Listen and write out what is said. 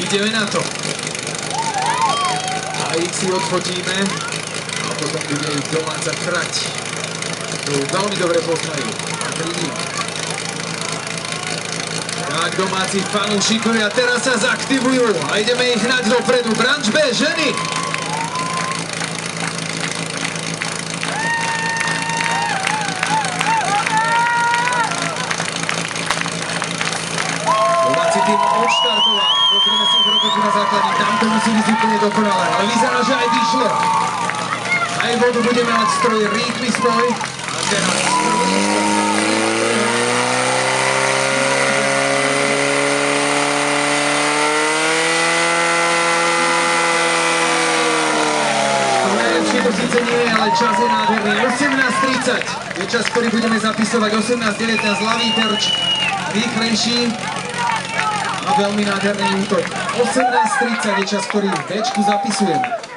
ideme na to. A ich si odfotíme a potom bude ich domáca trať. To veľmi dobre poznajú. Tak domáci fanúšikovia teraz sa zaktivujú a ideme ich hnať dopredu. Branč B, ženy! Domáci tým odštartoval. Pozrieme si protoku na základní. Tam to musí byť úplne dokonalé, ale vyzerá, že aj vyšlo. Aj vodu budeme mať stroj rýchly spoj. A teraz stroj. To síce nie je, ale čas je nádherný. 18:30 je čas, ktorý budeme zapisovať. 18:19 ľavý terč, rýchlejší a veľmi nádherný útok. 18:30 je čas, ktorý Bčku zapisujem.